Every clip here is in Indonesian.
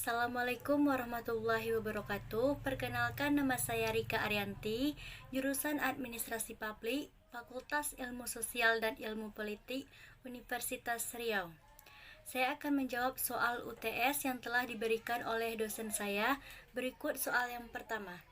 Assalamualaikum warahmatullahi wabarakatuh. Perkenalkan, nama saya Rika Arianti, jurusan Administrasi Publik, Fakultas Ilmu Sosial dan Ilmu Politik, Universitas Riau. Saya akan menjawab soal UTS yang telah diberikan oleh dosen saya. Berikut soal yang pertama.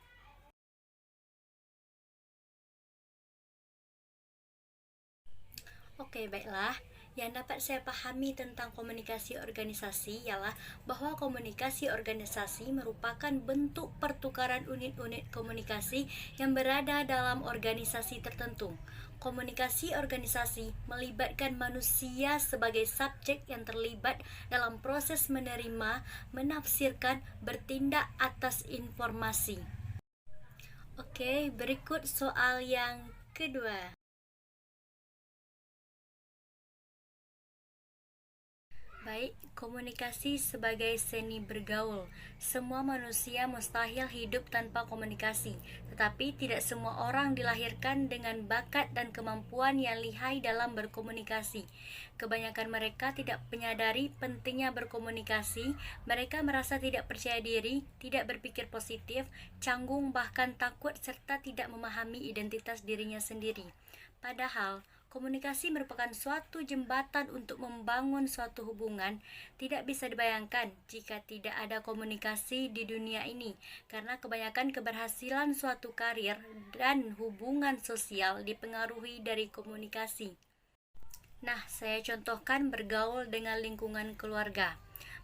Oke, baiklah. Yang dapat saya pahami tentang komunikasi organisasi ialah bahwa komunikasi organisasi merupakan bentuk pertukaran unit-unit komunikasi yang berada dalam organisasi tertentu. Komunikasi organisasi melibatkan manusia sebagai subjek yang terlibat dalam proses menerima, menafsirkan, bertindak atas informasi. Oke, berikut soal yang kedua. Baik, komunikasi sebagai seni bergaul. Semua manusia mustahil hidup tanpa komunikasi, tetapi tidak semua orang dilahirkan dengan bakat dan kemampuan yang lihai dalam berkomunikasi. Kebanyakan mereka tidak menyadari pentingnya berkomunikasi, mereka merasa tidak percaya diri, tidak berpikir positif, canggung, bahkan takut, serta tidak memahami identitas dirinya sendiri. Padahal, komunikasi merupakan suatu jembatan untuk membangun suatu hubungan. Tidak bisa dibayangkan jika tidak ada komunikasi di dunia ini, karena kebanyakan keberhasilan suatu karir dan hubungan sosial dipengaruhi dari komunikasi. Nah, saya contohkan bergaul dengan lingkungan keluarga.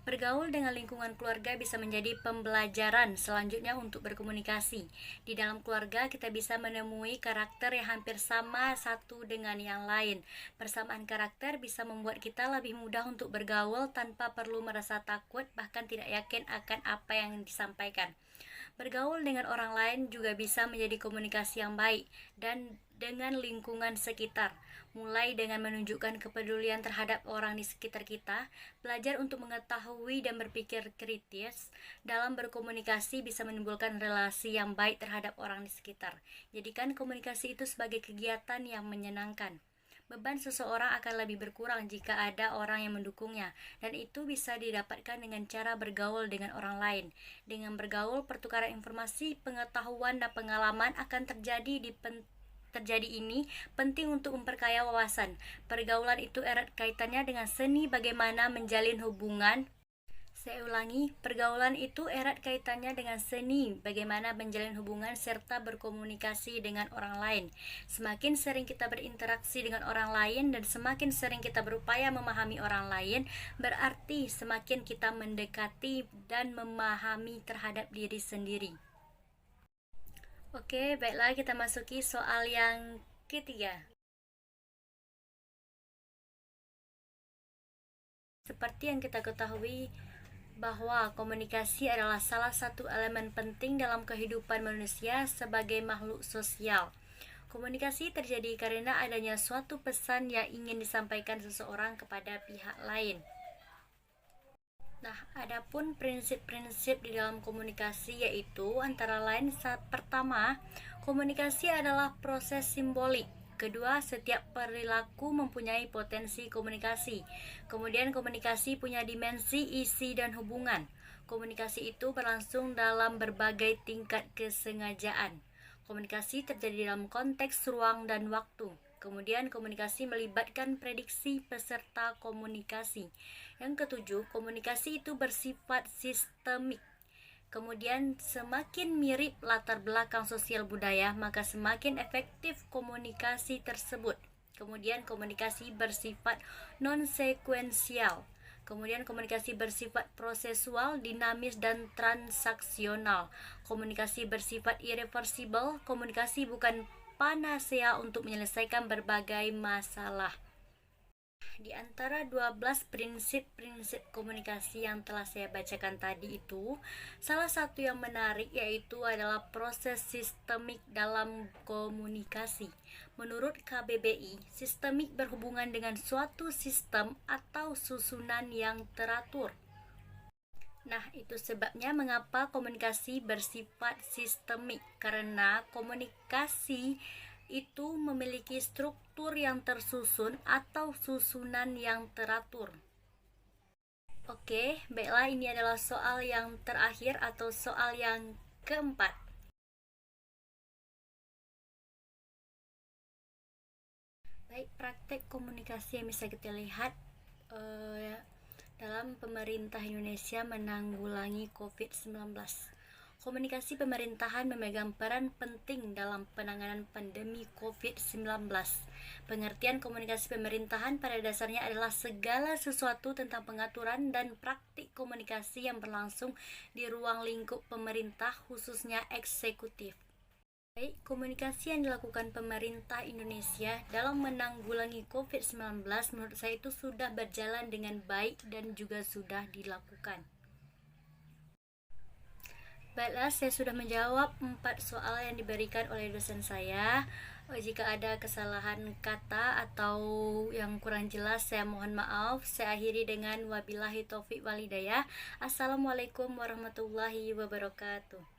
Bergaul dengan lingkungan keluarga bisa menjadi pembelajaran selanjutnya untuk berkomunikasi. Di dalam keluarga kita bisa menemui karakter yang hampir sama satu dengan yang lain. Persamaan karakter bisa membuat kita lebih mudah untuk bergaul tanpa perlu merasa takut, bahkan tidak yakin akan apa yang disampaikan. Bergaul dengan orang lain juga bisa menjadi komunikasi yang baik dan dengan lingkungan sekitar, mulai dengan menunjukkan kepedulian terhadap orang di sekitar kita. Belajar untuk mengetahui dan berpikir kritis dalam berkomunikasi bisa menimbulkan relasi yang baik terhadap orang di sekitar. Jadikan komunikasi itu sebagai kegiatan yang menyenangkan. Beban seseorang akan lebih berkurang jika ada orang yang mendukungnya, dan itu bisa didapatkan dengan cara bergaul dengan orang lain. Dengan bergaul, pertukaran informasi, pengetahuan, dan pengalaman akan terjadi ini penting untuk memperkaya wawasan. Pergaulan itu erat kaitannya dengan seni bagaimana menjalin hubungan. Saya ulangi, pergaulan itu erat kaitannya dengan seni bagaimana menjalin hubungan serta berkomunikasi dengan orang lain. Semakin sering kita berinteraksi dengan orang lain dan semakin sering kita berupaya memahami orang lain, berarti semakin kita mendekati dan memahami terhadap diri sendiri. Oke, baiklah, kita masuki soal yang ketiga. Seperti yang kita ketahui bahwa komunikasi adalah salah satu elemen penting dalam kehidupan manusia sebagai makhluk sosial. Komunikasi terjadi karena adanya suatu pesan yang ingin disampaikan seseorang kepada pihak lain. Nah, adapun prinsip-prinsip di dalam komunikasi yaitu antara lain, pertama, komunikasi adalah proses simbolik. Kedua, setiap perilaku mempunyai potensi komunikasi. Kemudian komunikasi punya dimensi, isi, dan hubungan. Komunikasi itu berlangsung dalam berbagai tingkat kesengajaan. Komunikasi terjadi dalam konteks ruang dan waktu. Kemudian komunikasi melibatkan prediksi peserta komunikasi. Yang ketujuh, komunikasi itu bersifat sistemik. Kemudian semakin mirip latar belakang sosial budaya, maka semakin efektif komunikasi tersebut. Kemudian komunikasi bersifat non-sekuensial. Kemudian komunikasi bersifat prosesual, dinamis, dan transaksional. Komunikasi bersifat irreversible. Komunikasi bukan panacea untuk menyelesaikan berbagai masalah. Di antara 12 prinsip-prinsip komunikasi yang telah saya bacakan tadi itu, salah satu yang menarik yaitu adalah proses sistemik dalam komunikasi. Menurut KBBI, sistemik berhubungan dengan suatu sistem atau susunan yang teratur. Nah, itu sebabnya mengapa komunikasi bersifat sistemik, karena komunikasi itu memiliki struktur yang tersusun atau susunan yang teratur. Oke, baiklah, ini adalah soal yang terakhir atau soal yang keempat. Baik, praktek komunikasi yang bisa kita lihat dalam pemerintah Indonesia menanggulangi COVID-19. Komunikasi pemerintahan memegang peran penting dalam penanganan pandemi COVID-19. Pengertian komunikasi pemerintahan pada dasarnya adalah segala sesuatu tentang pengaturan dan praktik komunikasi yang berlangsung di ruang lingkup pemerintah, khususnya eksekutif. Baik, komunikasi yang dilakukan pemerintah Indonesia dalam menanggulangi COVID-19 menurut saya itu sudah berjalan dengan baik dan juga sudah dilakukan. Baiklah, saya sudah menjawab 4 soal yang diberikan oleh dosen saya. Jika ada kesalahan kata atau yang kurang jelas, saya mohon maaf. Saya akhiri dengan wabillahi taufik walhidayah. Assalamualaikum warahmatullahi wabarakatuh.